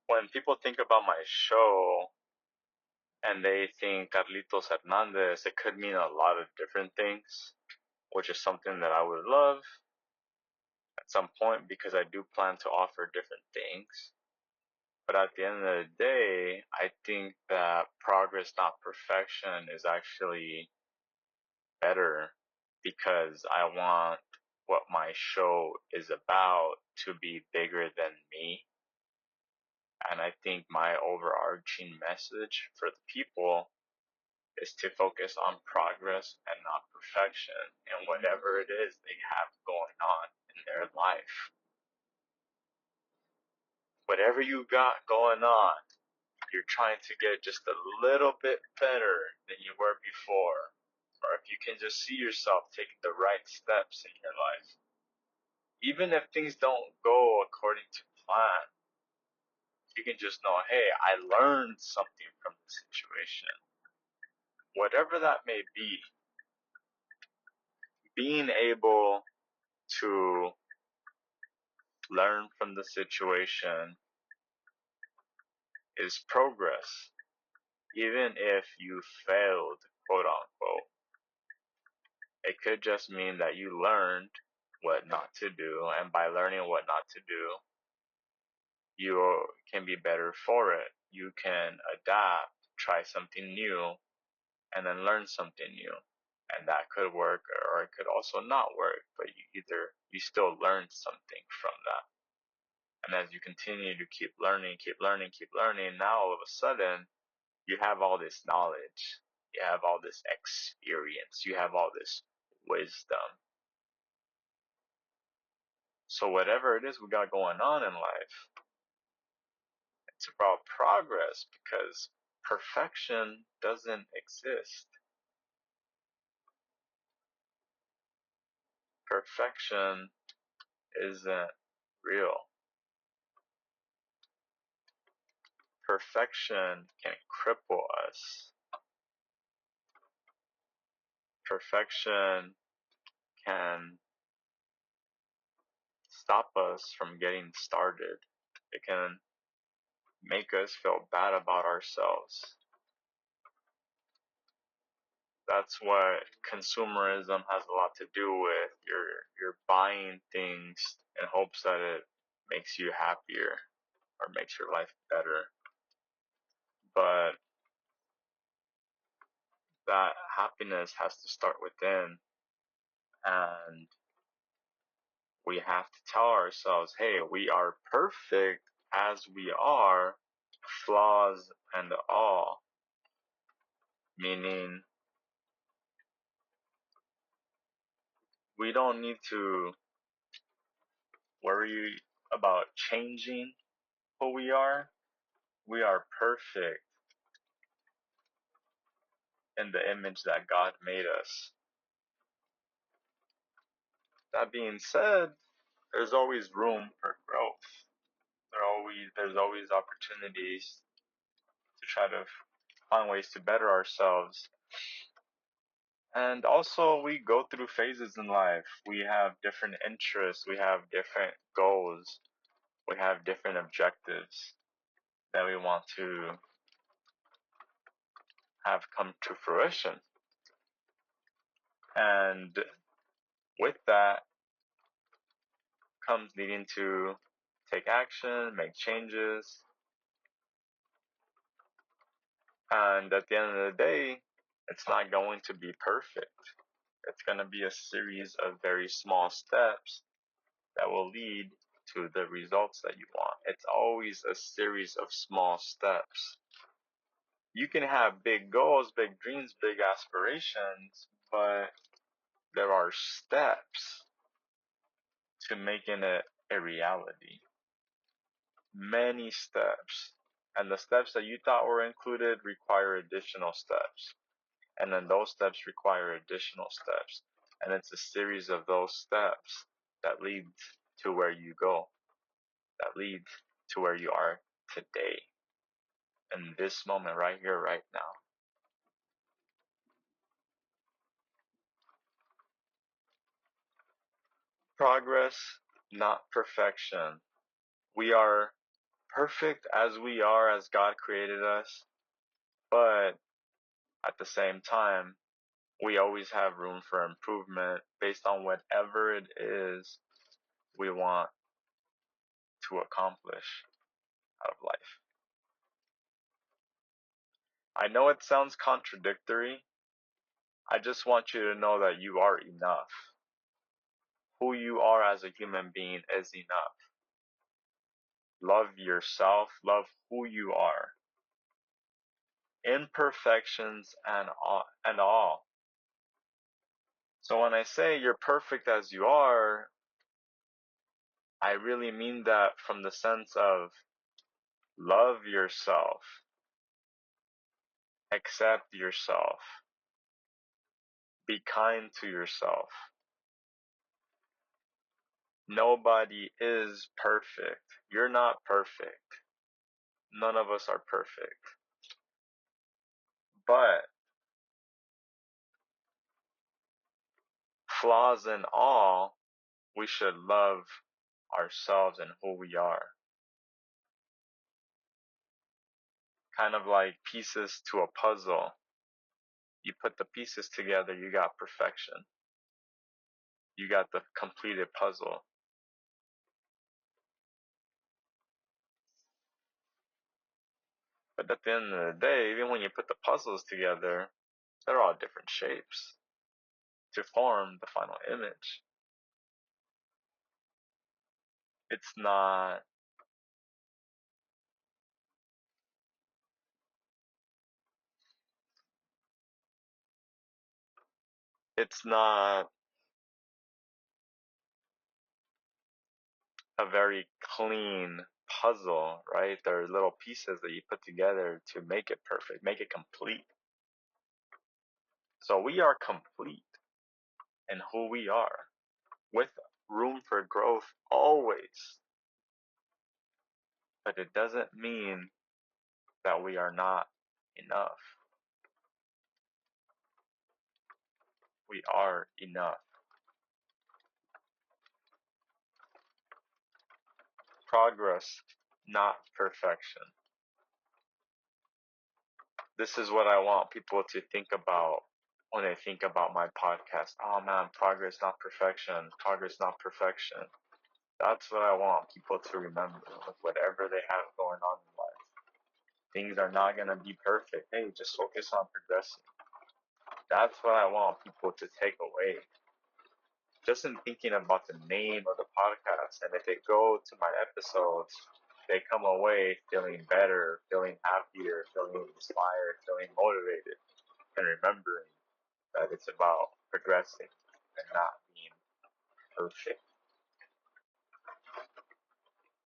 When people think about my show and they think Carlitos Hernandez, it could mean a lot of different things, which is something that I would love at some point because I do plan to offer different things. But at the end of the day, I think that progress, not perfection, is actually better because I want what my show is about to be bigger than me. And I think my overarching message for the people is to focus on progress and not perfection and whatever it is they have going on in their life. Whatever you got going on, you're trying to get just a little bit better than you were before. Or if you can just see yourself taking the right steps in your life. Even if things don't go according to plan, you can just know, hey, I learned something from the situation. Whatever that may be, being able to learn from the situation is progress, even if you failed, quote unquote. It could just mean that you learned what not to do, and by learning what not to do, you can be better for it. You can adapt, try something new, and then learn something new. And that could work or it could also not work, but you still learned something from that. And as you continue to keep learning, now all of a sudden you have all this knowledge, you have all this experience, you have all this wisdom. So whatever it is we got going on in life, it's about progress because perfection doesn't exist. Perfection isn't real. Perfection can cripple us. Perfection can stop us from getting started. It can make us feel bad about ourselves. That's what consumerism has a lot to do with. You're buying things in hopes that it makes you happier or makes your life better. But that happiness has to start within, and we have to tell ourselves, hey, we are perfect as we are, flaws and all. Meaning, we don't need to worry about changing who we are. We are perfect in the image that God made us. That being said, there's always room for growth. There's always opportunities to try to find ways to better ourselves. And also, we go through phases in life. We have different interests, we have different goals, we have different objectives that we want to have come to fruition. And with that comes needing to take action, make changes. And at the end of the day, it's not going to be perfect. It's going to be a series of very small steps that will lead to the results that you want. It's always a series of small steps. You can have big goals, big dreams, big aspirations, but there are steps to making it a reality. Many steps. And the steps that you thought were included require additional steps. And then those steps require additional steps. And it's a series of those steps that lead to where you go, that lead to where you are today, in this moment, right here, right now. Progress, not perfection. We are perfect as we are, as God created us, but at the same time, we always have room for improvement based on whatever it is we want to accomplish out of life. I know it sounds contradictory. I just want you to know that you are enough. Who you are as a human being is enough. Love yourself, love who you are. Imperfections and all. So when I say you're perfect as you are, I really mean that from the sense of love yourself, accept yourself, be kind to yourself. Nobody is perfect. You're not perfect. None of us are perfect. But flaws and all, we should love ourselves and who we are. Kind of like pieces to a puzzle. You put the pieces together, you got perfection. You got the completed puzzle. But at the end of the day, even when you put the puzzles together, they're all different shapes to form the final image. It's not it's not a very clean puzzle, right? There are little pieces that you put together to make it perfect, make it complete. So we are complete in who we are, with room for growth always. But it doesn't mean that we are not enough. We are enough. Progress, not perfection. This is what I want people to think about when they think about my podcast. Oh man, progress, not perfection. Progress, not perfection. That's what I want people to remember with whatever they have going on in life. Things are not going to be perfect. Hey, just focus on progressing. That's what I want people to take away. Just in thinking about the name of the podcast, and if they go to my episodes, they come away feeling better, feeling happier, feeling inspired, feeling motivated, and remembering that it's about progressing and not being perfect.